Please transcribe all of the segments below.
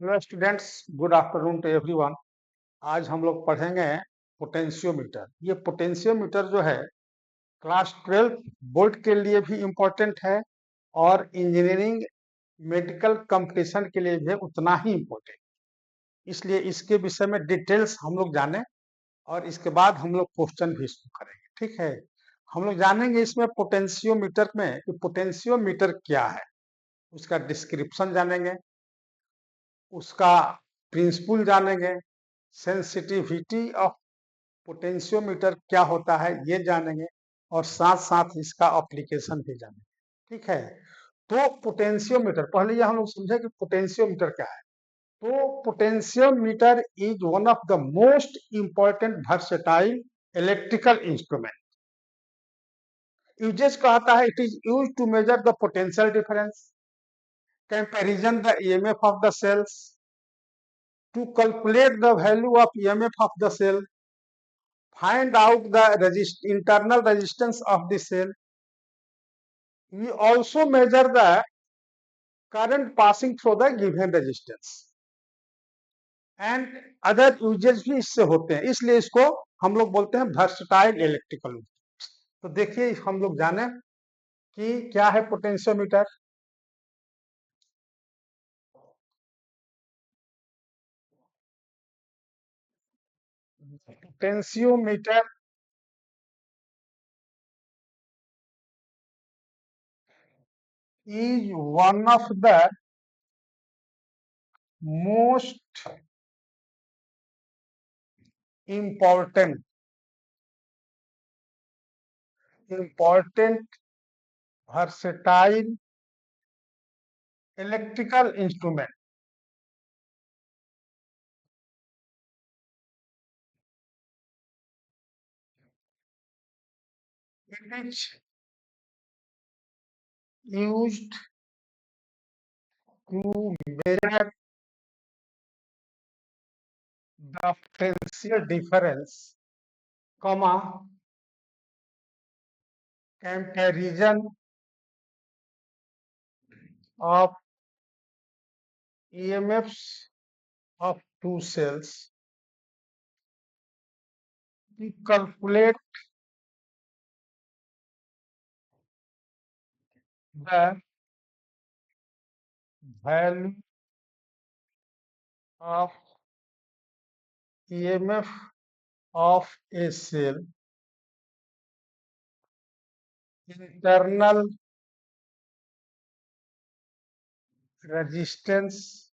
Hello students, good afternoon to everyone. आज हम लोग पढ़ेंगे पोटेंशियोमीटर। ये पोटेंशियोमीटर जो है क्लास 12 बोर्ड के लिए भी इम्पोर्टेंट है और इंजीनियरिंग मेडिकल कंपटीशन के लिए भी उतना ही इम्पोर्टेंट। इसलिए इसके विषय में डिटेल्स हम लोग जानें और इसके बाद हम लोग क्वेश्चन भी इसको करेंगे। ठीक है, हम लोग जानेंगे इसमें पोटेंशियोमीटर में कि पोटेंशियोमीटर क्या है, उसका डिस्क्रिप्शन जानेंगे, उसका प्रिंसिपल जानेंगे, सेंसिटिविटी ऑफ पोटेंशियोमीटर क्या होता है ये जानेंगे और साथ साथ इसका एप्लीकेशन भी जानेंगे। ठीक है, तो पोटेंशियोमीटर पहले ये हम लोग समझे कि पोटेंशियोमीटर क्या है। तो potentiometer is one of the most important versatile electrical instrument. Uses कहता है it is use to measure the potential difference, comparison the EMF of the cells, to calculate the value of EMF of the cell, find out the internal resistance of the cell. We also measure the current passing through the given resistance. And other uses भी इससे होते हैं, इसलिए इसको हम लोग बोलते हैं वर्सटाइल इलेक्ट्रिकल। तो देखिए हम लोग जाने कि क्या है potentiometer. Potentiometer is one of the most important versatile electrical instrument. It is used to measure the potential difference, comma, comparison of EMFs of two cells to calculate the value of EMF of a cell, internal resistance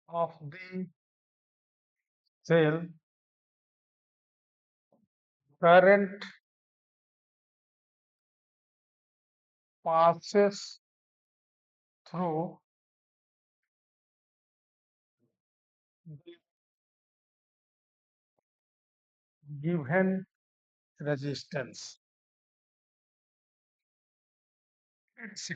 of the cell, current passes through the given resistance, etc.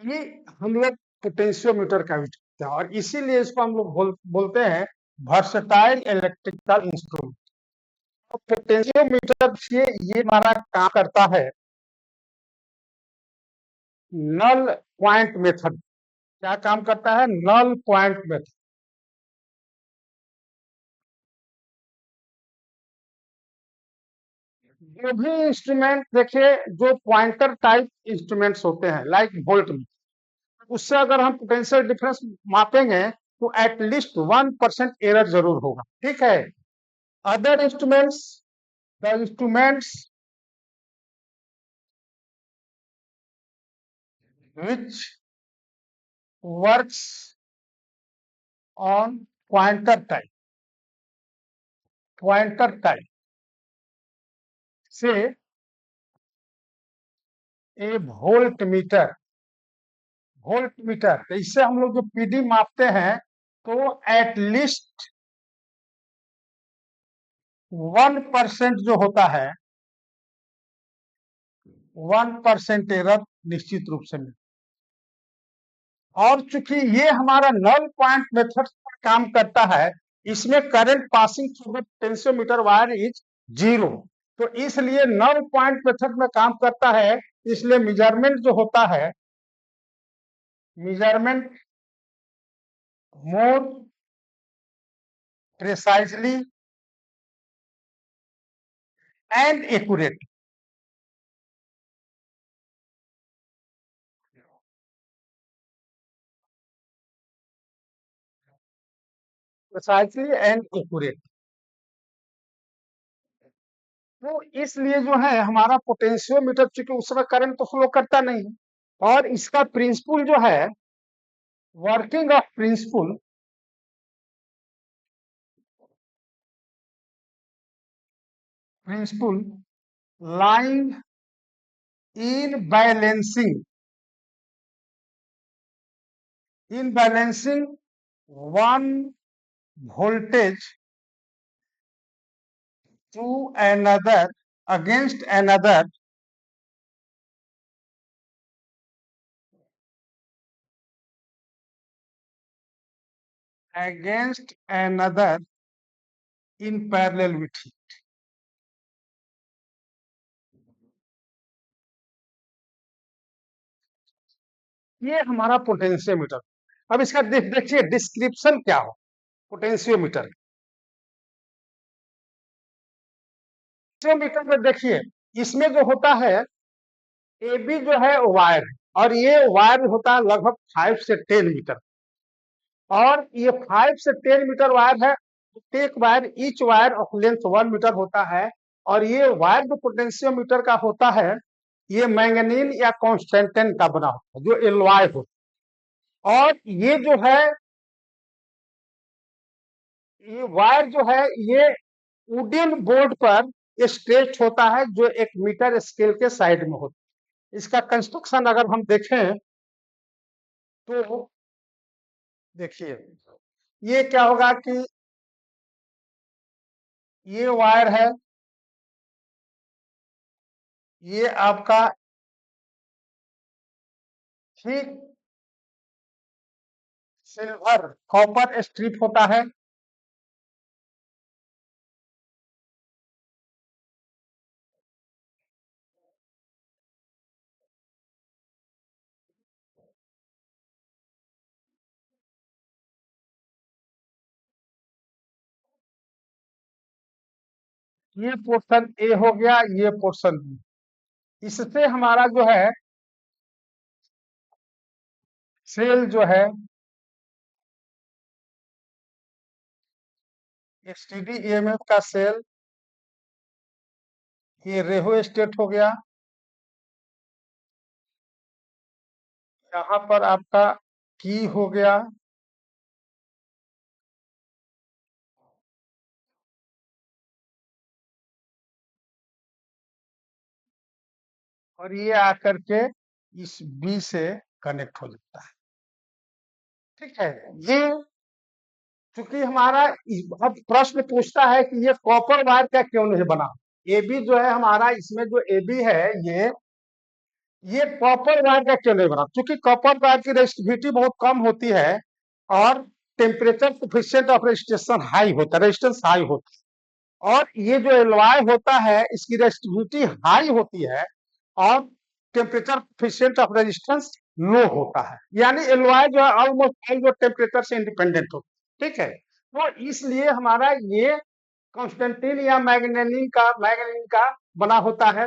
ये हम लोग potentiometer का use करते हैं और इसीलिए इसको हम लोग बोलते हैं वर्सटाइल इलेक्ट्रिकल इंस्ट्रूमेंट। तो पोटेंशियोमीटर से ये हमारा काम करता है नल पॉइंट मेथड। क्या काम करता है? Null point method. जो भी इंस्ट्रूमेंट देखिए, जो पॉइंटर टाइप इंस्ट्रूमेंट्स होते हैं लाइक वोल्ट, उससे अगर हम पोटेंशियल डिफरेंस मापेंगे तो एटलीस्ट 1% एरर जरूर होगा। ठीक है, other instruments, the instruments which works on pointer type say a voltmeter। तो इससे हम लोग जो पीडी मापते हैं तो एटलीस्ट 1% जो होता है 1% एरर निश्चित रूप से मिलता है। और चूंकि ये हमारा नल पॉइंट मेथड पर काम करता है, इसमें current passing through the potentiometer wire is 0। तो इसलिए नल पॉइंट मेथड में काम करता है, इसलिए मेजरमेंट जो होता है, measurement more precisely and accurate. Precisely and accurate. तो इसलिए जो है हमारा पोटेंशियोमीटर, चूंकि उसमें करंट तो फ्लो करता नहीं है, और इसका प्रिंसिपल जो है, working of principle, principle lying in balancing one voltage to another against another in parallel with it। ये हमारा पोटेंशियोमीटर। अब इसका देखिए डिस्क्रिप्शन क्या हो पोटेंशियोमीटर। पोटेंशियोमीटर में देखिए, इसमें जो होता है, ए बी जो है वायर है, और ये वायर होता है लगभग 5 से 10 मीटर, और ये 5 से 10 मीटर वायर है। एक wire, each wire of length 1 metre होता है, और ये वायर जो पोटेंशियोमीटर का होता है, ये मैंगनीन या कॉन्स्टेंटेन का बना होता है, जो एलॉय होता है। और ये जो है, ये वायर जो है, ये वुडन बोर्ड पर स्ट्रेच होता है, जो 1 मीटर स्केल के साइड में होता है। इसका कंस्ट्रक्शन अगर हम देखें तो देखिए, ये क्या होगा कि ये वायर है, ये आपका ठीक सिल्वर कॉपर स्ट्रिप होता है, ये पोर्शन ए हो गया, ये पोर्शन बी। इससे हमारा जो है सेल जो है स्टेडी ईएमएफ का सेल, ये रेहो स्टेट हो गया, यहाँ पर आपका की हो गया, और ये आकर के इस बी से कनेक्ट हो जाता है। ठीक है, ये चूंकि हमारा अब प्रश्न पूछता है कि ये कॉपर वायर का क्यों नहीं बना। ए बी जो है हमारा, इसमें जो ए बी है, ये कॉपर वायर का क्यों नहीं बना, क्योंकि कॉपर वायर की रेजिस्टिविटी बहुत कम होती है, और temperature coefficient of resistance high होता है, रेजिस्टेंस हाई होता है। और ये जो एलॉय होता है, इसकी रेजिस्टिविटी हाई होती है, और टेम्परेचर कोफिशिएंट ऑफ रेजिस्टेंस लो होता है। यानी एलॉय जो है ऑलमोस्ट ऑल जो टेम्परेचर से इंडिपेंडेंट होता है। ठीक है, तो इसलिए हमारा ये कॉन्स्टेंटिन या मैग्नेनिन का बना होता है।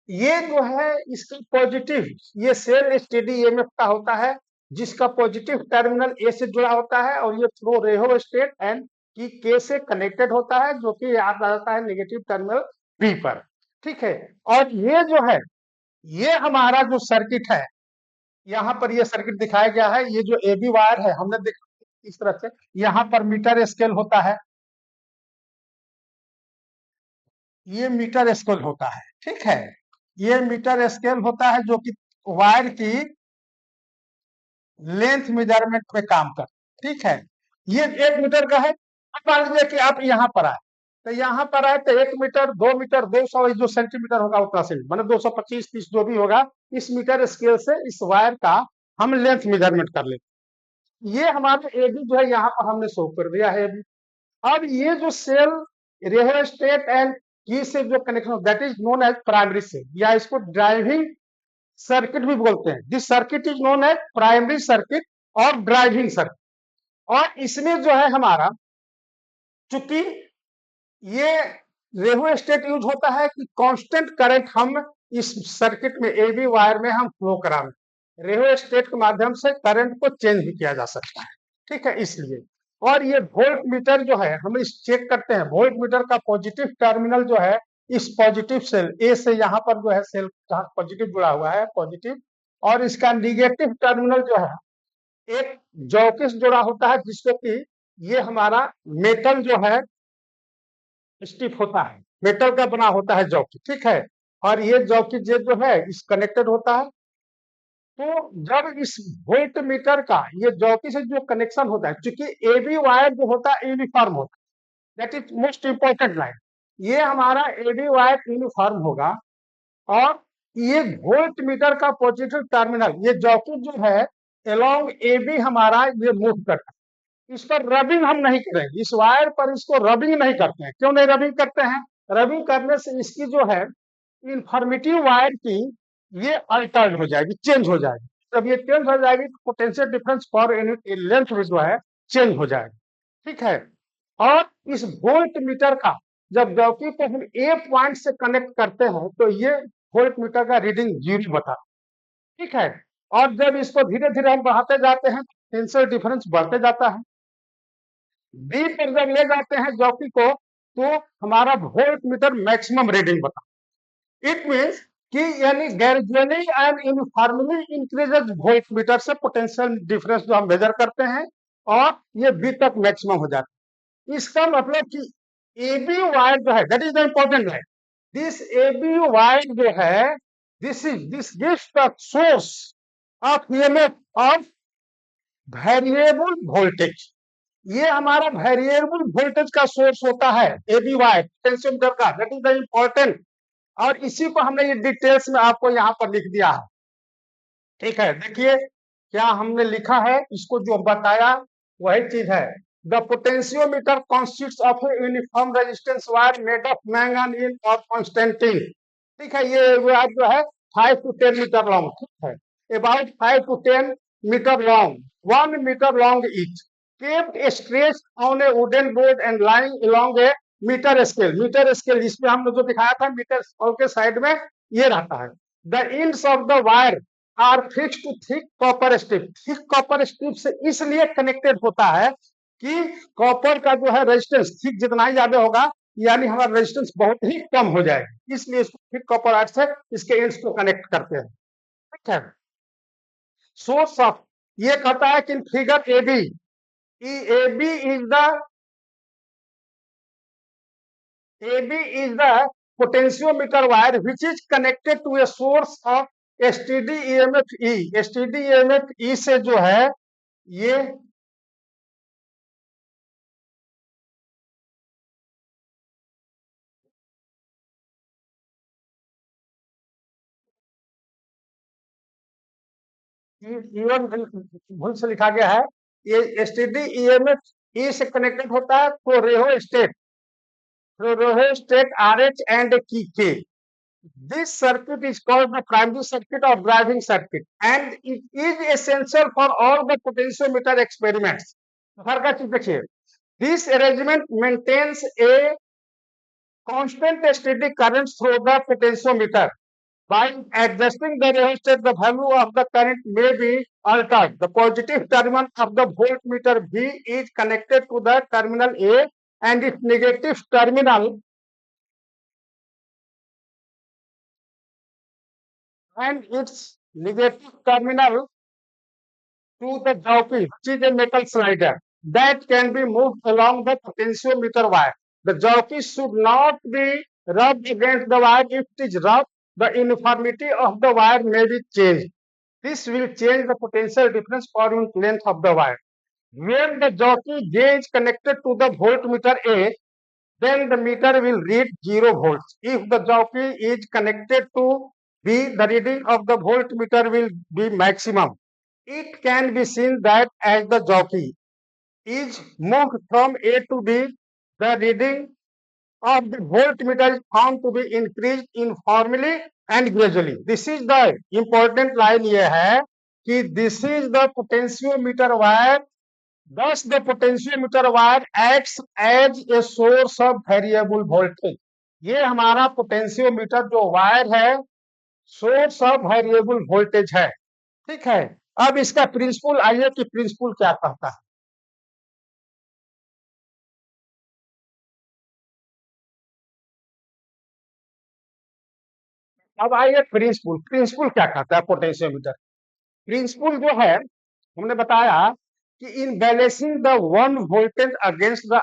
ये जो है इसका पॉजिटिव, ये सेल स्टेडी ईएमएफ का होता है, जिसका पॉजिटिव टर्मिनल ए से जुड़ा होता है, और ये फ्लो रेहो स्टेट एंड की के से कनेक्टेड होता है, जो कि याद आ जाता है नेगेटिव टर्मिनल बी पर। ठीक है, और ये जो है, ये हमारा जो सर्किट है, यहाँ पर ये सर्किट दिखाया गया है। ये जो ए बी वायर है, हमने देखा इस तरह से, यहाँ पर मीटर स्केल होता है, ये मीटर स्केल होता है। ठीक है, ये मीटर स्केल होता है, जो कि वायर की लेंथ मेजरमेंट में काम कर। ठीक है, ये 1 मीटर का है। अब मान लीजिए कि आप यहाँ पर आए, तो यहाँ पर आए तो 1 मीटर, 2 मीटर, 200 जो सेंटीमीटर होगा उतना से, मतलब 225, 30 जो भी होगा, इस मीटर स्केल से इस वायर का हम लेंथ मेजरमेंट कर लेते। ये हमारा एबी जो है यहाँ पर हमने शो कर दिया है एबी। अब ये जो सेल रेहो स्टेट एंड की से जो connection, that is known as primary cell, या इसको ड्राइविंग सर्किट भी बोलते हैं। This circuit is known as primary circuit और ड्राइविंग सर्किट। और इसमें जो है हमारा, चूंकि ये रेहोस्टेट यूज होता है कि कांस्टेंट करंट हम इस सर्किट में एबी वायर में हम फ्लो करा रहे, रेहोस्टेट के माध्यम से करंट को चेंज भी किया जा सकता है, ठीक है, इसलिए। और ये वोल्ट मीटर जो है हम इस चेक करते हैं, वोल्ट मीटर का पॉजिटिव टर्मिनल जो है इस पॉजिटिव सेल ए से, यहाँ पर जो है सेल जहाँ पॉजिटिव जुड़ा हुआ है पॉजिटिव, और इसका निगेटिव टर्मिनल जो है एक जॉकिस जुड़ा होता है, जिसको कि ये हमारा मेटल जो है स्टिफ होता है, मेटल का बना होता है जॉकी, ठीक है। और ये जॉकी जो है इस कनेक्टेड होता है। तो जब इस वोल्ट मीटर का ये जॉकी से जो कनेक्शन होता है, क्योंकि एबी वायर जो होता है यूनिफॉर्म होता है, that is most important line. ये हमारा एबी वायर यूनिफॉर्म होगा, और ये वोल्ट मीटर का पॉजिटिव टर्मिनल, ये जॉकी जो है अलोंग एबी हमारा ये मूव करता है। इस पर रबिंग हम नहीं करेंगे, इस वायर पर इसको रबिंग नहीं करते हैं। क्यों नहीं रबिंग करते हैं? रबिंग करने से इसकी जो है इन्फॉर्मेटिव वायर की ये अल्टर्ड हो जाएगी, चेंज हो जाएगी। जब ये चेंज हो जाएगी तो potential difference per unit length जो है चेंज हो जाएगी, ठीक है। और इस वोल्ट मीटर का जब जॉकी को हम ए पॉइंट से कनेक्ट करते हैं तो ये वोल्ट मीटर का रीडिंग 0 बता, ठीक है। और जब इसको धीरे धीरे हम बढ़ाते जाते हैं पोटेंशियल डिफरेंस बढ़ते जाता है। बी पर जब ले जाते हैं जॉकी को तो हमारा वोल्ट मीटर मैक्सिमम रीडिंग बता। इट मीन्स कि यानी gradually and uniformly increases volt meter से पोटेंशियल डिफरेंस जो हम मेजर करते हैं, और ये बी तक मैक्सिमम हो जाता है। इसका मतलब कि एबी वायर जो है, दैट इज द इंपॉर्टेंट है, दिस एबी वायर जो है this gives the source of EMF of variable voltage. ये हमारा वेरिएबल वोल्टेज का सोर्स होता है एबी वायर पोटेंशियोमीटर का, दैट इज द इंपॉर्टेंट। और इसी को हमने ये डिटेल्स में आपको यहाँ पर लिख दिया है, ठीक है। देखिए क्या हमने लिखा है, इसको जो बताया वही चीज है। The potentiometer consists of a uniform resistance wire made of manganese और कांस्टेंटीन, ठीक है। ये वायर जो है 5 to 10 मीटर लॉन्ग, ठीक है, about 5 to 10 metre long, 1 metre long each, kept stretched on a wooden board and lying along a metre scale. Metre scale इसमें हमने जो दिखाया था मीटर स्केल के साइड में ये रहता है। The ends of the wire are fixed to thick copper strip. Thick copper strip से इसलिए कनेक्टेड होता है कि कॉपर का जो है रेजिस्टेंस थिक जितना ही ज्यादा होगा यानी हमारा रेजिस्टेंस बहुत ही कम हो जाएगा, इसलिए इसको थिक कॉपर वायर से इसके एंड्स को कनेक्ट करते हैं, ठीक है। सोर्स ऑफ, ये कहता है कि figure AB, AB is the potentiometer wire which is connected to a source of STD EMF E। STD EMF E से जो है ये इवन भूल से लिखा गया है, ये STD EMF E से कनेक्टेड होता है तो rheostat RH and K। This circuit is called the primary circuit or driving circuit and it is essential for all the potentiometer experiments। हर का चीज देखिए, this arrangement maintains a constant steady current through the potentiometer। By adjusting the resistor, the value of the current may be altered। The positive terminal of the voltmeter V is connected to the terminal A and its negative terminal to the jockey, which is a metal slider that can be moved along the potentiometer wire। The jockey should not be rubbed against the wire. If it is rubbed, the uniformity of the wire may be changed। This will change the potential difference per unit length of the wire। When the jockey gauge is connected to the voltmeter A, then the meter will read 0 volts। If the jockey is connected to B, the reading of the voltmeter will be maximum। It can be seen that as the jockey is moved from A to B, the reading of the voltmeter is found to be increased uniformly and gradually, this is the important line ये है कि this is the potentiometer wire, thus the potentiometer wire acts as a source of variable voltage। ये हमारा potentiometer जो wire है source of variable voltage है। ठीक है, अब इसका प्रिंसिपल आइए कि प्रिंसिपल क्या कहता है। अब आइए प्रिंसिपल, प्रिंसिपल क्या कहता है पोटेंशियोमीटर। प्रिंसिपल जो है हमने बताया कि in balancing the one voltage against the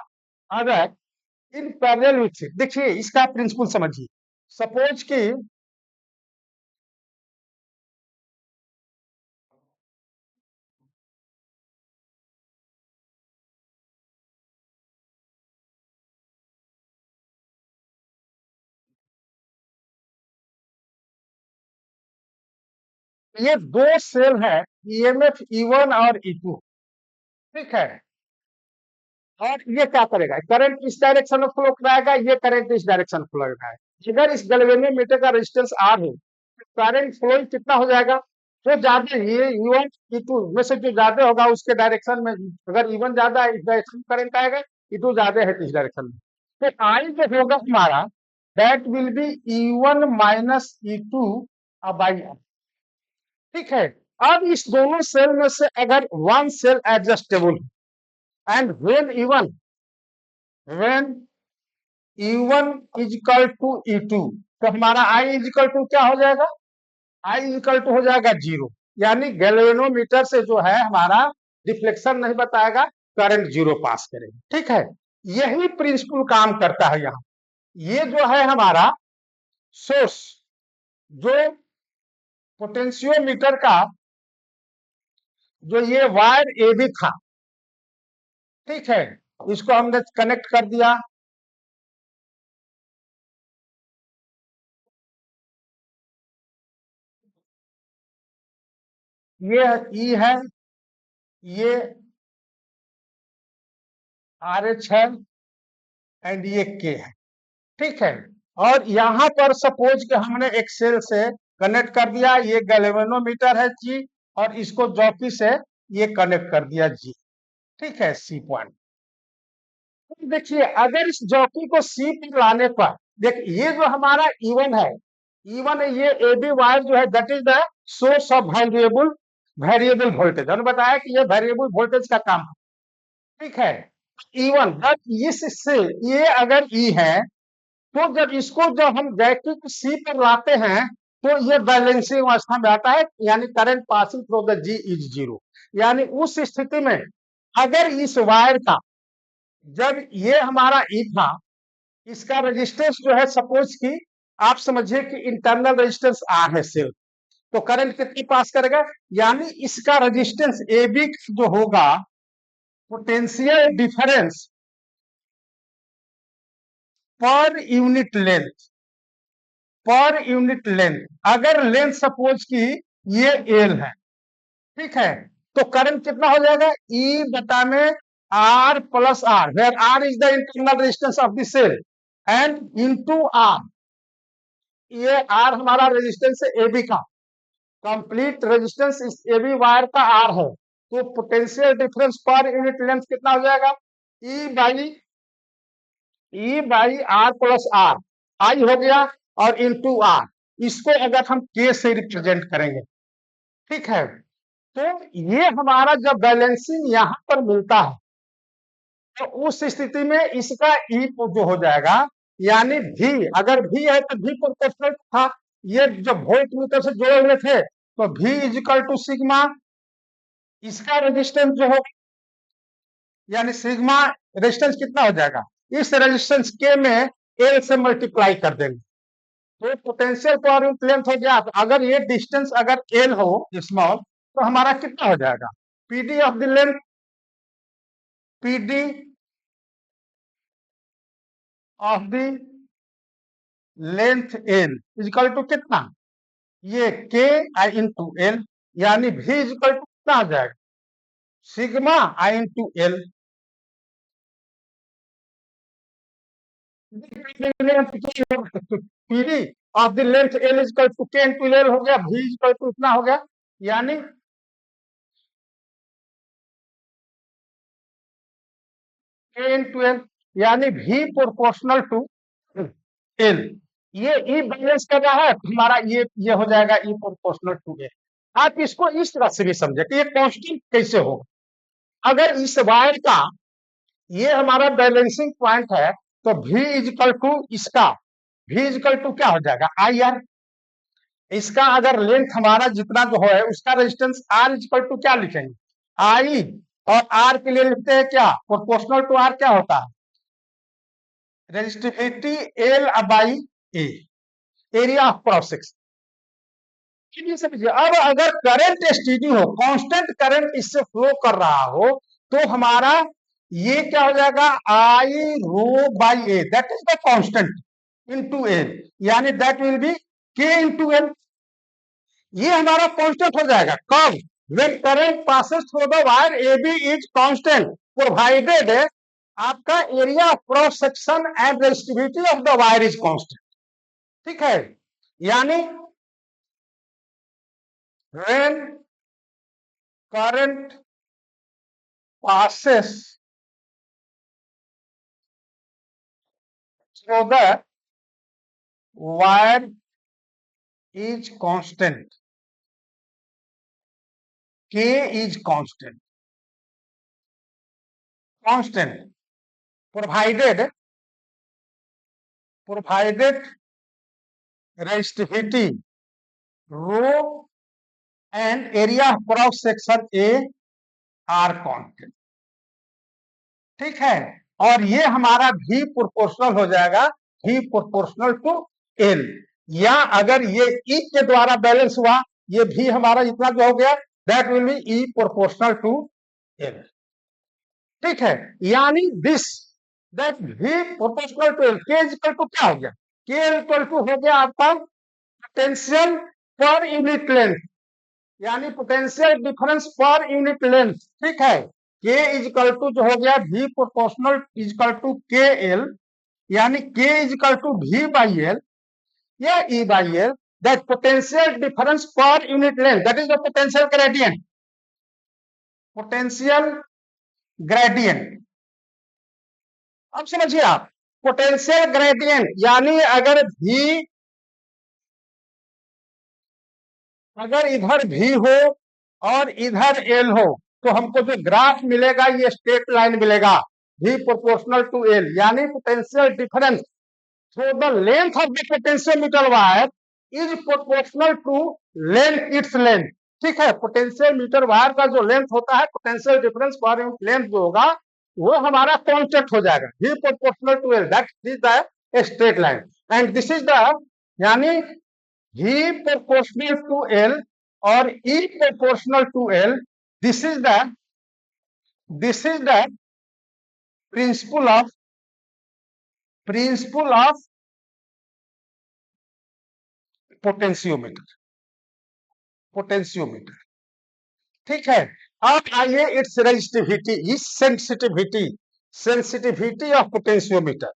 other in parallel with, देखिए इसका प्रिंसिपल समझिए। सपोज कि ये दो सेल है, ईएमएफ ई1 और ई2। ठीक है, और ये क्या करेगा, करंट इस डायरेक्शन में फ्लो कराएगा, ये करंट इस डायरेक्शन में फ्लो कराएगा। अगर इस गैल्वेनोमीटर का रेजिस्टेंस आर है तो करंट फ्लो कितना हो जाएगा, तो ज्यादा ये ई1 ई2 में से जो ज्यादा होगा उसके डायरेक्शन में, अगर ई1 ज्यादा है इस डायरेक्शन में करंट आएगा, ई2 ज्यादा है इस डायरेक्शन में, तो आई जो होगा हमारा that will be E one minus E two by R. ठीक है, अब इस दोनों सेल में से अगर one cell adjustable and when E1 is equal to E2, तो हमारा I इज इक्वल टू क्या हो जाएगा, I इज इक्वल टू हो जाएगा 0। यानी गैल्वेनोमीटर से जो है हमारा डिफ्लेक्शन नहीं बताएगा, करंट 0 पास करेगा। ठीक है, यही प्रिंसिपल काम करता है यहाँ। ये जो है हमारा सोर्स, जो पोटेंशियोमीटर का जो ये वायर ए बी था, ठीक है, इसको हमने कनेक्ट कर दिया। ये ई है, ये आर एच है एंड ये के है। ठीक है, और यहां पर सपोज कि हमने एक सेल से कनेक्ट कर दिया, ये गैल्वेनोमीटर है जी, और इसको जॉकी से ये कनेक्ट कर दिया जी। ठीक है, सी पॉइंट। देखिए अगर इस जॉकी को सी पर लाने पर, देख ये जो हमारा E1 है, E1 है, ये ए बी वायर जो है that is the source of variable variable voltage. हमने बताया कि ये वेरिएबल वोल्टेज का काम है। ठीक है, E1 इससे ये अगर ई है, तो जब इसको जब हम जैक्टिक सी पर लाते हैं तो ये बैलेंसिंग अवस्था में आता है, यानी current passing through the G is 0। यानी उस स्थिति में अगर इस वायर का, जब ये हमारा ई था, इसका रेजिस्टेंस जो है सपोज कि आप समझिए कि इंटरनल रेजिस्टेंस आर है सेल, तो करंट कितनी पास करेगा, यानी इसका रेजिस्टेंस ए बी जो होगा, potential difference per unit length, पर यूनिट लेंथ, अगर लेंथ सपोज की ये एल है, ठीक है, तो करंट कितना हो जाएगा, ई बटा में R plus R, where R is the internal resistance of the cell, and into R, ये आर हमारा रेजिस्टेंस है एबी का, कंप्लीट रेजिस्टेंस इस एबी वायर का आर है, तो potential difference per unit length कितना हो जाएगा, E by R plus R, I हो गया, और इनटू आर, इसको अगर हम के से रिप्रेजेंट करेंगे, ठीक है, तो ये हमारा जब बैलेंसिंग यहां पर मिलता है, तो उस स्थिति में इसका ई जो हो जाएगा, यानी भी, अगर भी है तो भी प्रोपोर्शनल था, ये जब वोल्ट मीटर से जुड़े हुए थे, तो भी इज इक्वल टू सिग्मा, इसका रेजिस्टेंस जो होगा, यानी सिग्मा रेजिस्टेंस कितना हो जाएगा, इस रेजिस्टेंस के में एल से मल्टीप्लाई कर देंगे, तो पोटेंशियल पर यूनिट लेंथ हो गया। अगर ये डिस्टेंस अगर एल हो स्मॉल, तो हमारा कितना हो जाएगा, PD of the length, PD of the length L equal to कितना, ये के आई इंटू एल, यानी भी इजिकल टू कितना आ जाएगा, sigma I into L. PD of the length L is equal to K into L हो गया, भी इज इक्वल टू इतना हो गया, यानी के इंटू एल, यानी भी प्रोपोर्शनल टू एल। ये ई बैलेंस कर रहा है, हमारा ये हो जाएगा ई प्रोपोर्शनल टू एल। आप इसको इस तरह से भी समझे कि ये कांस्टेंट कैसे होगा। अगर इस वायर का ये हमारा बैलेंसिंग पॉइंट है, तो v इजिकल टू इसका v इजिकल टू क्या हो जाएगा आई आर। इसका अगर लेंथ हमारा जितना जो है उसका रेजिस्टेंस r इजिकल टू क्या लिखेंगे आई, और r के लिए लिखते हैं क्या प्रोपोर्शनल टू r क्या होता है resistivity L by A, area of cross section. अब अगर करंट स्टीडी हो, कांस्टेंट करंट इससे फ्लो कर रहा हो, तो हमारा ये क्या हो जाएगा I rho by A, that is the constant into L, यानी that will be K into L. ये हमारा कांस्टेंट हो जाएगा कब, when current passes through the wire AB is constant provided आपका area of cross section and resistivity of the wire is constant. ठीक है, यानी when current passes through the wire is constant, K is constant provided resistivity rho and area of cross section A are constant। ठीक है, और ये हमारा V proportional हो जाएगा V प्रोपोर्शनल टू L, या अगर ये E के द्वारा बैलेंस हुआ, ये V हमारा इतना जो हो गया that will be E proportional to L। ठीक है, यानी this that V proportional to L, K equal to क्या हो गया, K इक्वल टू हो गया आपका पोटेंशियल पर यूनिट लेंथ, यानी potential difference per unit length. ठीक है, K इजिकल टू जो हो गया V proportional equal to K L, यानी K equal to V by L या E by L, that potential difference per unit length, that is the potential gradient. Potential gradient, अब समझिए आप, potential gradient यानी अगर इधर V हो और इधर L हो, तो हमको जो ग्राफ मिलेगा ये स्ट्रेट लाइन मिलेगा V प्रोपोर्शनल टू L, यानी potential difference through the length of the potentiometer wire is proportional to length its length. ठीक है, पोटेंशियल मीटर वायर का जो लेंथ होता है, पोटेंशियल डिफरेंस पर लेंथ जो होगा वो हमारा कांस्टेंट हो जाएगा V proportional to L, that is the straight line, and this is the, यानी V proportional to L और E proportional to L, this is the principle of potentiometer. ठीक है, अब आइए इट्स रेजिस्टिविटी, इस sensitivity of potentiometer.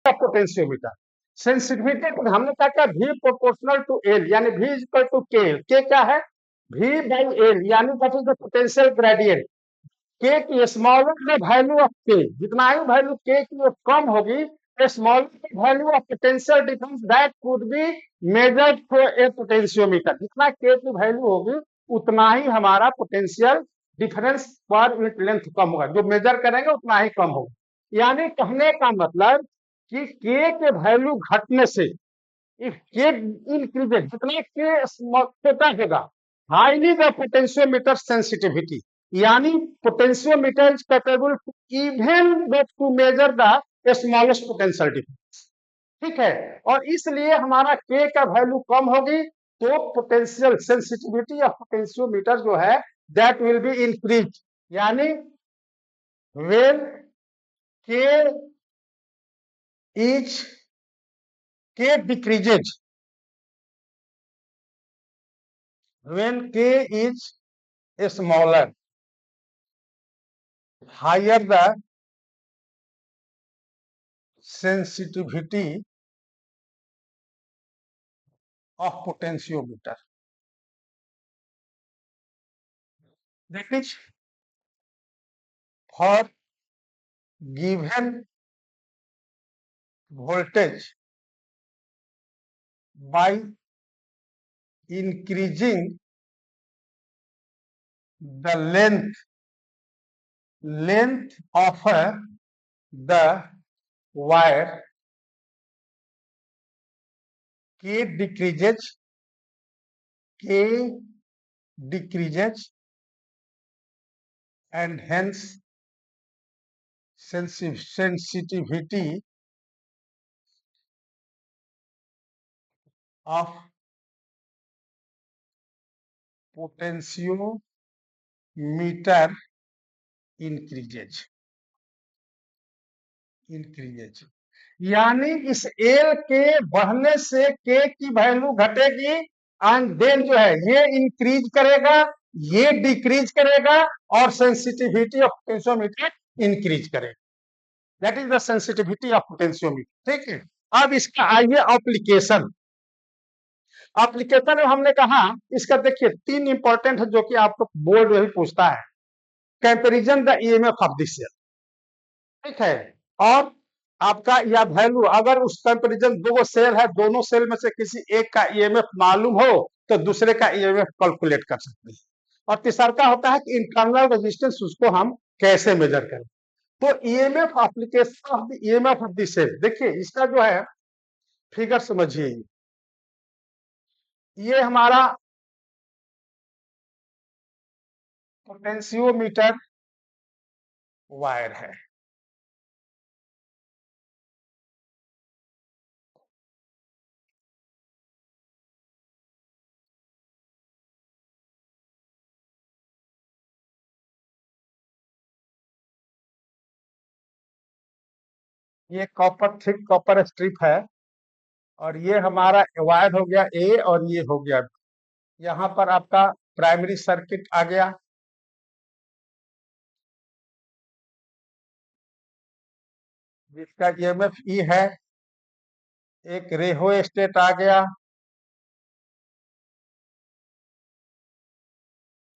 Potentiometer sensitivity हमने क्या किया, V प्रोपोर्शनल टू L, यानी V equal to K। K क्या है, V बाई L, यानी that is the potential gradient. K की smaller the value of K, जितना ही वैल्यू K की कम होगी, smaller the value of potential difference that could be measured through a potentiometer. जितना K की वैल्यू होगी उतना ही हमारा potential difference per unit length कम होगा, जो मेजर करेंगे उतना ही कम होगा। यानी कहने का मतलब कि K के वैल्यू घटने से, इफ K इंक्रीजेज, जितना K छोटा होगा, हाईली द पोटेंशियोमीटर सेंसिटिविटी, यानी potentiometer is capable to even to measure the smallest potential difference. ठीक है, और इसलिए हमारा K का वैल्यू कम होगी तो पोटेंशियल सेंसिटिविटी ऑफ पोटेंशियोमीटर जो है दैट विल बी इंक्रीज, यानी when K decreases, when K is smaller, higher the sensitivity of potentiometer. That is, for given voltage, by increasing the length of the wire, K decreases, and hence sensitivity of potentiometer increases. यानी इस L के बढ़ने से के की value घटेगी, and then जो है ये इंक्रीज करेगा, ये डिक्रीज करेगा, और सेंसिटिविटी ऑफ पोटेंशियोमीटर इंक्रीज करेगा. That is the sensitivity of potentiometer. ठीक है. अब इसका आइए एप्लीकेशन में हमने कहा इसका देखिए 3 इंपॉर्टेंट है जो कि आपको बोर्ड में भी पूछता है. Comparison the EMF of this cell. ठीक है. और आपका यह वैल्यू, अगर उस कंपैरिजन दो सेल है, दोनों सेल में से किसी एक का ईएमएफ मालूम हो तो दूसरे का ईएमएफ कैलकुलेट कर सकते हैं. और तीसरा होता है कि इंटरनल रेजिस्टेंस, उसको हम कैसे मेजर करें. तो EMF application of the EMF of the cell, देखिए इसका जो है फिगर समझिए. ये हमारा पोटेंशियोमीटर वायर है. ये कॉपर थिक कॉपर स्ट्रिप है, और ये हमारा वायर हो गया ए, और ये हो गया B. यहाँ पर आपका प्राइमरी सर्किट आ गया. जिसका ईएमएफ ई है. एक रेहो स्टेट आ गया.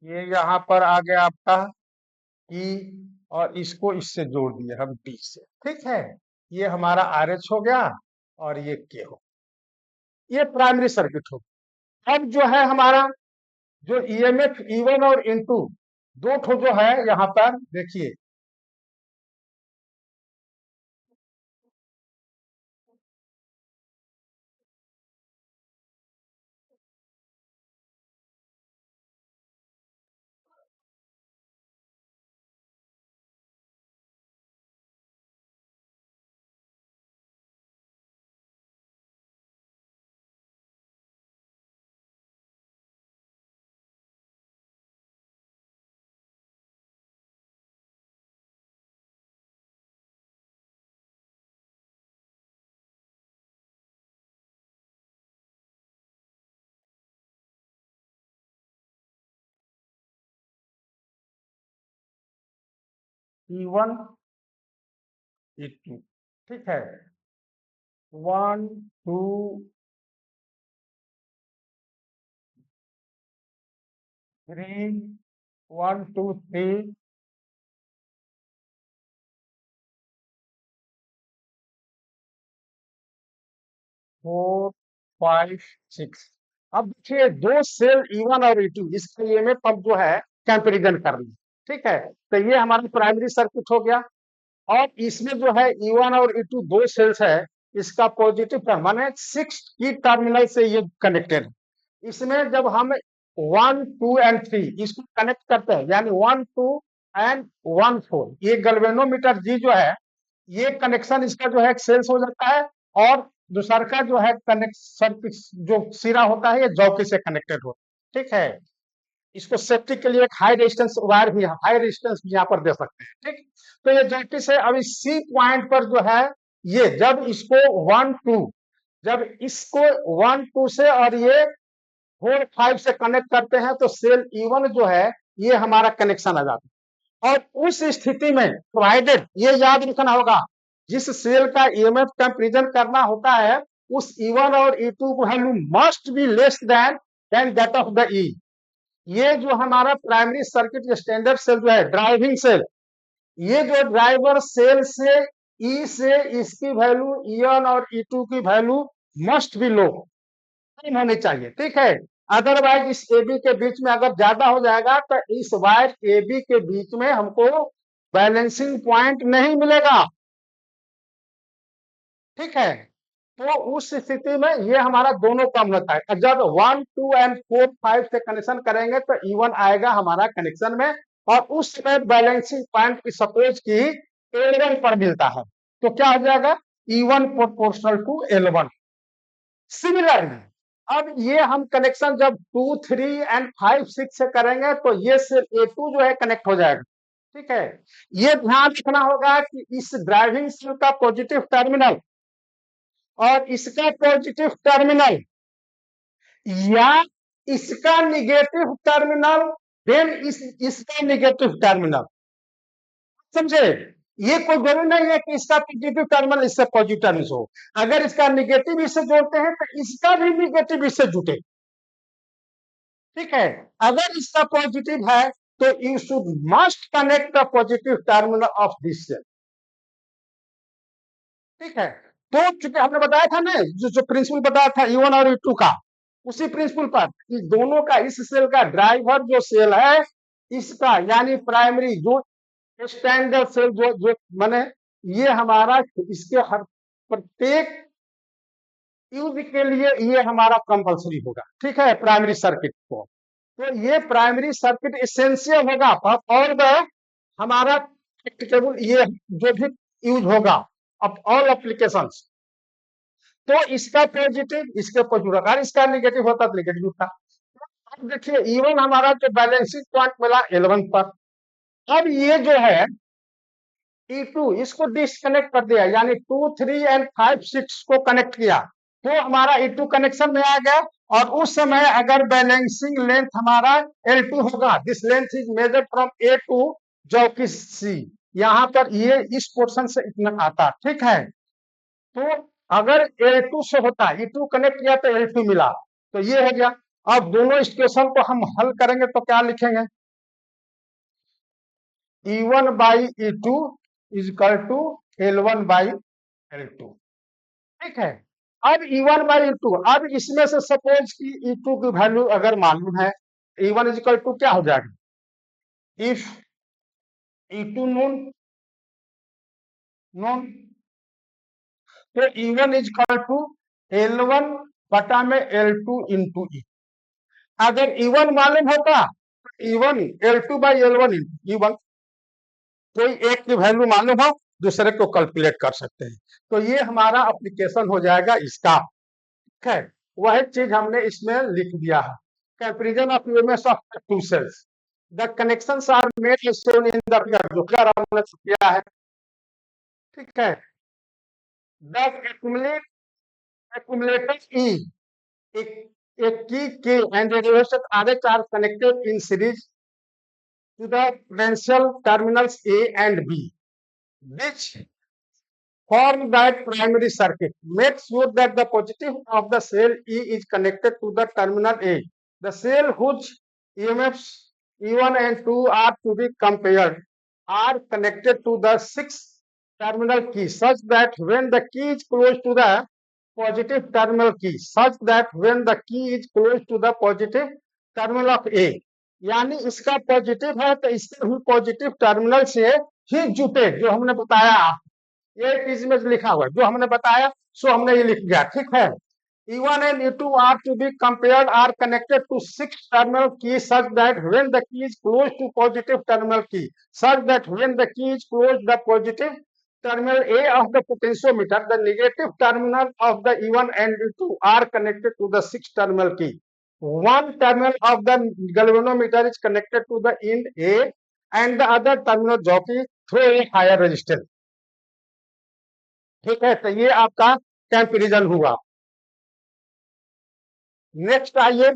ये यहाँ पर आ गया आपका ई, और इसको इससे जोड़ दिया हम डी से. ठीक है. ये हमारा आर एच हो गया, और ये के हो. ये प्राइमरी सर्किट हो. अब जो है हमारा जो ईएमएफ E1 और E2 दो ठो जो है यहाँ पर देखिए, E1 E2. ठीक है. 1 2 3 1 2 3 4 5 6. अब देखिए दो सेल E1 और E2, इसके ईएमएफ अब जो है कंपैरिजन कर ली. ठीक है. तो ये हमारा प्राइमरी सर्किट हो गया, और इसमें जो है E1 और E2 दो सेल्स है. इसका पॉजिटिव टर्म माने 6 की टर्मिनल से ये कनेक्टेड है. इसमें जब हम 1 2 एंड 3 इसको कनेक्ट करते हैं, यानी 1 2 एंड 1 4, ये गैल्वेनोमीटर जी जो है, ये कनेक्शन इसका जो है सेल्स हो जाता है, और दूसरा का जो है कनेक्शन जो सिरा होता है ये जॉकी से कनेक्टेड होता है. ठीक है. इसको सेफ्टी के लिए एक हाई रेजिस्टेंस वायर भी, हाई रेजिस्टेंस भी यहाँ पर दे सकते हैं. ठीक. तो ये जॉकी से अभी सी पॉइंट पर जो है, ये जब इसको 1 2, जब इसको 1 2 से और ये 4 5 से कनेक्ट करते हैं, तो सेल E1 जो है ये हमारा कनेक्शन आ जाता है. और उस स्थिति में प्रोवाइडेड, ये याद रखना होगा, जिस सेल का ईएमएफ कंपैरिजन करना होता है उस E1 और E2 को value must be less then that of the E। ये जो हमारा प्राइमरी सर्किट स्टैंडर्ड सेल जो है ड्राइविंग सेल, ये जो ड्राइवर सेल से E से इसकी वैल्यू E1 और E2 की वैल्यू मस्ट बी लो होनी चाहिए, ठीक है। अदरवाइज इस AB के बीच में अगर ज्यादा हो जाएगा तो इस वायर AB के बीच में हमको बैलेंसिंग पॉइंट नहीं मिलेगा, ठीक है। तो उस स्थिति में ये हमारा दोनों कम रहता है। जब 1, 2 एंड 4, 5 से कनेक्शन करेंगे तो E1 आएगा हमारा कनेक्शन में, और उस समय बैलेंसिंग पॉइंट सपोज की L1 पर मिलता है, तो क्या हो जाएगा E1 proportional to L1। Similarly अब ये हम कनेक्शन जब 2, 3 एंड 5, 6 से करेंगे तो ये सेल A2 जो है कनेक्ट हो जाएगा, ठीक है। ये ध्यान रखना होगा कि इस ड्राइविंग सेल का पॉजिटिव टर्मिनल और इसका पॉजिटिव टर्मिनल या इसका निगेटिव टर्मिनल देन इसका निगेटिव टर्मिनल, समझे। ये कोई जरूरी नहीं है कि इसका पॉजिटिव टर्मिनल इससे पॉजिटिव टर्मिनल हो, अगर इसका निगेटिव इससे जोड़ते हैं तो इसका भी निगेटिव इससे जुटे, ठीक है। अगर इसका पॉजिटिव है तो you should must connect the positive terminal of this cell, ठीक है। तो चूंकि हमने बताया था ना, जो प्रिंसिपल बताया था E1 और E2 का, उसी प्रिंसिपल पर इस दोनों का, इस सेल का ड्राइवर जो सेल है इसका यानी प्राइमरी जो स्टैंडर्ड सेल जो माने ये हमारा इसके हर प्रत्येक यूज के लिए ये हमारा कंपलसरी होगा, ठीक है, प्राइमरी सर्किट को। तो ये प्राइमरी सर्किट इसेंशियल होगा और हमारा प्रैक्टिकेबल ये जो भी यूज होगा अब ऑल एप्लीकेशंस। तो इसका पॉजिटिव इसके पॉजिटिव, अगर इसका निगेटिव होता तो निगेटिव था। अब देखिए E1 हमारा जो बैलेंसिंग पॉइंट मिला L1 पर, अब ये जो है E2 इसको डिस्कनेक्ट कर दिया, यानी 2, 3 एंड 5, 6 को कनेक्ट किया, तो हमारा E2 कनेक्शन में आ गया। और उस समय अगर बैलेंसिंग लेंथ हमारा L2 होगा, this length is measured from A to जो कि C, यहाँ पर ये इस पोर्शन से इतना आता, ठीक है। तो अगर L2 से होता, E2 कनेक्ट किया तो L2 मिला, तो ये हो गया। अब दोनों इक्वेशन को हम हल करेंगे तो क्या लिखेंगे, E1 by E2 is equal to L1 by L2, ठीक है। अब E1 बाई E2, अब इसमें से सपोज की E2 की वैल्यू अगर मालूम है, E1 इज इक्वल टू क्या हो जाएगा, इफ E2 नोन नोन, तो E1 is equal to L1 बटा में L2 इंटू E। अगर E1 मालूम होता तो E1 L2 by L1 into E1, कोई एक की वैल्यू मालूम हो दूसरे को कैलकुलेट कर सकते हैं, तो ये हमारा एप्लीकेशन हो जाएगा इसका, ठीक है। वह चीज हमने इसमें लिख दिया है, comparison of EMF of two cells, the connections are made as shown in the figure, जो फिगर हमने किया है, ठीक है। The accumulator E, a key K and a resistor RH are connected in series to the potential terminals A and B, which form that primary circuit. Make sure that the positive of the cell E is connected to the terminal A. The cell whose EMFs E1 and 2 are to be compared are connected to the 6 terminal key such that when the key is close to the positive terminal key, such that when the key is close to the positive terminal of A, यानी इसका positive है तो इसके भी positive terminal से ही जुटे, जो हमने बताया, ये चीज में लिखा हुआ है जो हमने बताया, सो हमने ये लिख दिया, ठीक है। E1 and E2 are to be compared are connected to 6 terminal key such that when the key is close to positive terminal key, such that when the key is close the positive terminal A of the potentiometer, the negative terminal of the E1 and E2 are connected to the 6 terminal key. One terminal of the galvanometer is connected to the end A and the other terminal jockey through a higher resistance, ठीक है। तो ये आपका comparison हुआ। Next आइए,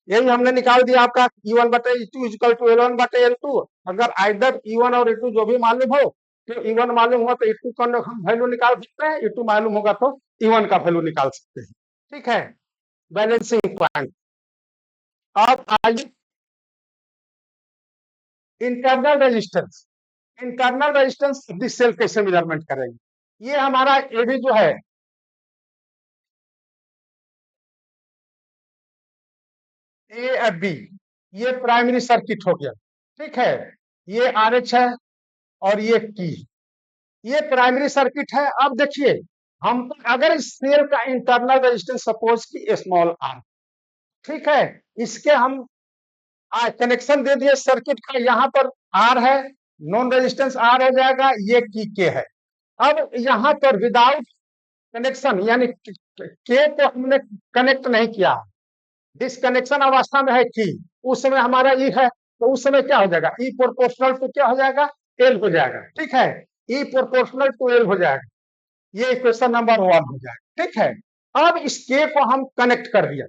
यही हमने निकाल दिया आपका E1 बटे E2 इक्वल टू L1 बटे L2। अगर आइदर E1 और E2 जो भी मालूम हो, तो E1 मालूम हुआ तो E2 का हम वैल्यू निकाल सकते हैं, E2 मालूम होगा तो E1 का वैल्यू निकाल सकते हैं। ठीक है, बैलेंसिंग पॉइंट। अब आइए internal resistance. Internal resistance this cell कैसे मेजरमेंट करेंगे? ये हमारा एबी जो है, ए बी, ये प्राइमरी सर्किट हो गया। ठीक है, ये RH है और ये की, ये प्राइमरी सर्किट है। अब देखिए, हम अगर इस सेल का इंटरनल रेजिस्टेंस सपोज की स्मॉल आर, ठीक है, इसके हम कनेक्शन दे दिए सर्किट का, यहाँ पर आर है, नॉन रेजिस्टेंस आर हो जाएगा, ये की के है। अब यहाँ पर विदाउट कनेक्शन यानी के को हमने कनेक्ट नहीं किया, डिसकनेक्शन अवस्था में है की, उस समय हमारा ई है, तो उस समय क्या हो जाएगा? ई प्रोपोर्शनल टू क्या हो जाएगा? एल हो जाएगा। ठीक है, ई प्रोपोर्शनल टू एल हो जाएगा, ये इक्वेशन नंबर 1 हो जाएगा। ठीक है, अब इस के को हम कनेक्ट कर दिया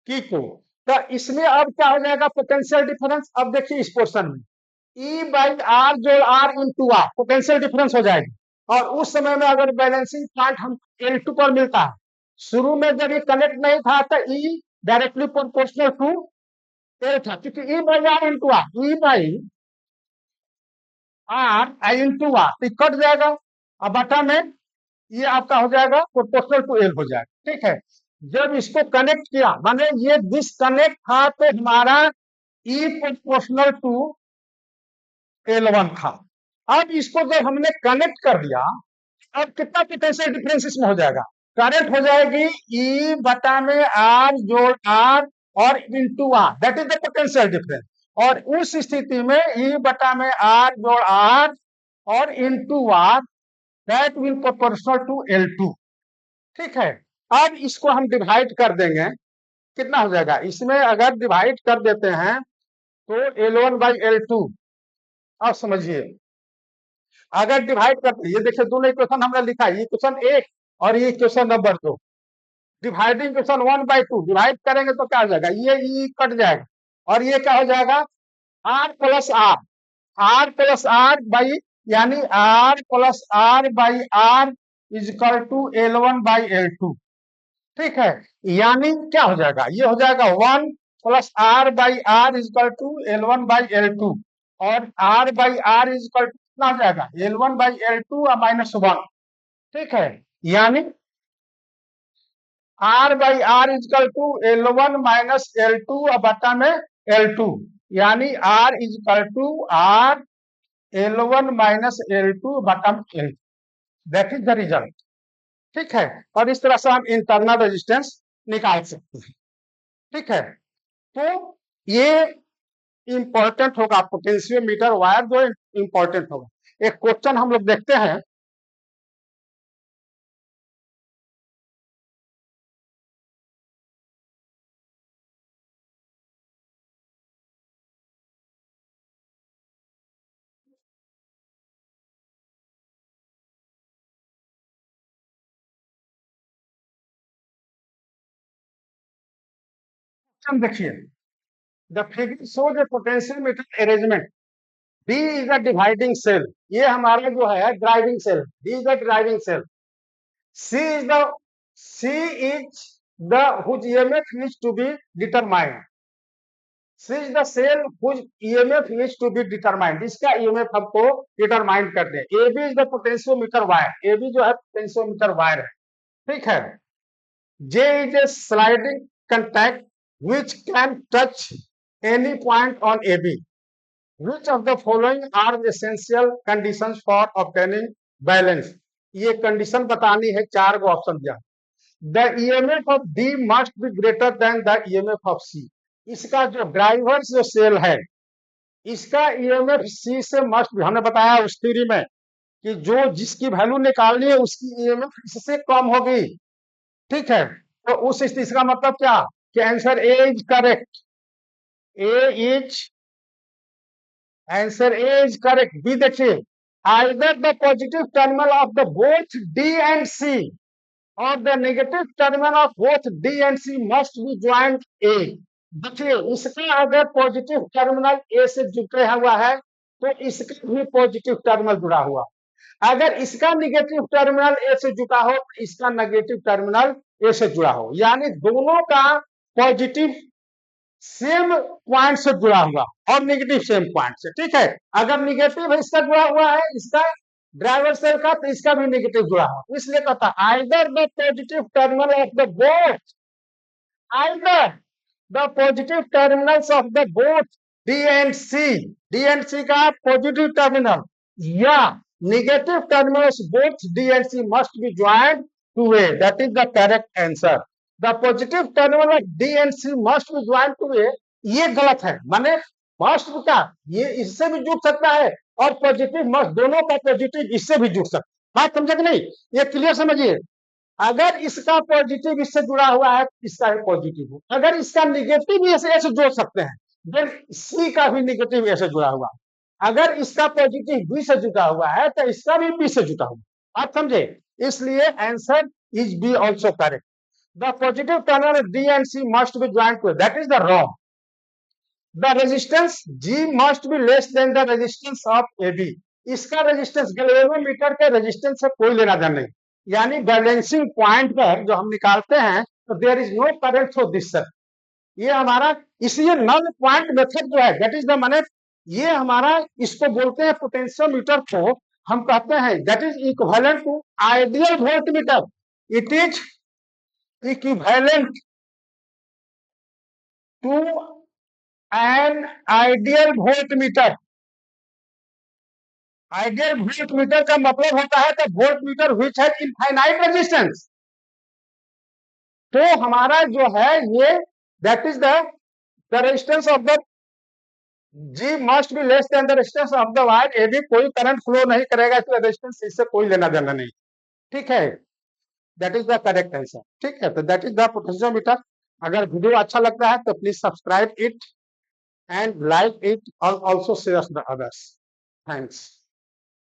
की को, तो इसमें अब क्या हो जाएगा? Potential difference. अब देखिए इस पोर्शन में ई बाई आर जो R into R potential difference हो जाएगी। और उस समय में अगर बैलेंसिंग पॉइंट हम L2 पर मिलता है, शुरू में जब ये कनेक्ट नहीं था तो E directly proportional to L था, क्योंकि E by R into R, E by R I into R तो कट जाएगा, अब बटा में ये आपका हो जाएगा प्रोपोर्शनल टू एल हो जाएगा। ठीक है, जब इसको कनेक्ट किया, माने ये डिसकनेक्ट था, तो हमारा ई प्रोपोर्शनल टू L1 था। अब इसको जब हमने कनेक्ट कर दिया, अब कितना पोटेंशियल डिफरेंस इसमें हो जाएगा? करंट हो जाएगी ई बटा में आर जोड़ आर और into R, that is the potential difference. और उस स्थिति में ई बटा में आर जोड़ आर और into R, that will proportional to L2। ठीक है, अब इसको हम डिवाइड कर देंगे, कितना हो जाएगा? इसमें अगर डिवाइड कर देते हैं तो L1 बाई L2। अब समझिए, अगर डिवाइड करते हैं, ये देखिए दोनों इक्वेशन हमने लिखा है, ये इक्वेशन 1 और ये equation number 2। Dividing equation 1/2 divide करेंगे तो क्या हो जाएगा? ये ई कट जाएगा और ये क्या हो जाएगा? R plus R, R plus R by, यानी R plus R by R equal to L1/L2। ठीक है, यानी क्या हो जाएगा? ये हो जाएगा 1 plus R by R equal to L1/L2, और R by R equal to कितना हो जाएगा? L1/L2 minus 1। ठीक है, यानी R by R equal to L1 minus L2 बटा में L2, यानी R equal to R L1 minus L2 बटा में L2, that is the result. ठीक है, और इस तरह से हम इंटरनल रेजिस्टेंस निकाल सकते हैं। ठीक है, तो ये इंपॉर्टेंट होगा, पोटेंशियोमीटर वायर जो इंपॉर्टेंट होगा। एक क्वेश्चन हम लोग देखते हैं, देखिए, the figure shows a potentiometer arrangement. D is a dividing cell, ये हमारा जो है driving cell, D is the driving cell, C is the C is the whose EMF needs to be determined, C is the cell whose EMF needs to be determined, इसका EMF हमको determine करते हैं। AB is the potentiometer wire, AB जो है potentiometer wire है। ठीक है, J is a sliding contact which can touch any point on AB, which of the following are the essential conditions for obtaining balance? ये condition बतानी है, 4 गो option दिया। The EMF of D must be greater than the EMF of C, इसका जो driver जो cell है, इसका ईएमएफ सी से मस्ट भी, हमने बताया उस थ्योरी में कि जो जिसकी वैल्यू निकालनी है उसकी ईएमएफ इससे कम होगी। ठीक है, तो उस स्थिति, इसका मतलब क्या कि answer A is correct, A is answer A is correct. B देखिए, either the positive terminal of the both D and C or the negative terminal of both D and C must be joined A, देखिए इसका अगर positive terminal ए से जुड़ा हुआ है तो इसका भी पॉजिटिव टर्मिनल जुड़ा हुआ, अगर इसका निगेटिव टर्मिनल ए से जुड़ा हो तो इसका नेगेटिव टर्मिनल ए से जुड़ा हो, यानी दोनों का पॉजिटिव सेम पॉइंट से जुड़ा हुआ और नेगेटिव सेम पॉइंट से। ठीक है, अगर निगेटिव इसका जुड़ा हुआ है इसका ड्राइवर सेल का तो इसका भी नेगेटिव जुड़ा हुआ, इसलिए कहता either the positive terminal of the both, either the positive terminals of the both D and C का पॉजिटिव टर्मिनल या negative terminals both D and C must be joint to A, that is the correct answer. The positive terminal of D and C must be joint to A, ये गलत है, माने must का ये इससे भी जुड़ सकता है और पॉजिटिव मस्ट दोनों का पॉजिटिव इससे भी जुड़ सकता है। बात समझे कि नहीं, ये क्लियर समझिए। अगर इसका पॉजिटिव इससे जुड़ा हुआ है इसका भी पॉजिटिव हो, अगर इसका निगेटिव ऐसे जोड़ सकते हैं, देन सी का भी निगेटिव ऐसे जुड़ा हुआ, अगर इसका पॉजिटिव बी से जुड़ा हुआ है तो इसका भी बी से जुड़ा हुआ। आप समझे, इसलिए answer is B also correct. The positive terminal D and C must be joint to, that is the wrong. The resistance G must be less than the resistance of A B, इसका resistance galvanometer के resistance से कोई लेना देना नहीं, यानी balancing point पर जो हम निकालते हैं तो there is no current for this sir, ये हमारा इसलिए नल पॉइंट मेथड जो है दैट इज द माने ये हमारा इसको बोलते हैं पोटेंशियोमीटर को हम कहते हैं that is equivalent to ideal voltmeter, it is equivalent to an ideal voltmeter. Ideal voltmeter का मतलब होता है the voltmeter which has infinite resistance, तो हमारा जो है ये that is the resistance of the G must be less than the resistance of the wire, A भी कोई करंट फ्लो नहीं करेगा इसलिए रेजिस्टेंस इससे कोई लेना देना नहीं। ठीक है, that is the correct answer. ठीक है, तो दैट इज द पोटेंशियोमीटर। अगर वीडियो अच्छा लगता है तो please subscribe it and like it और also share the others. Thanks.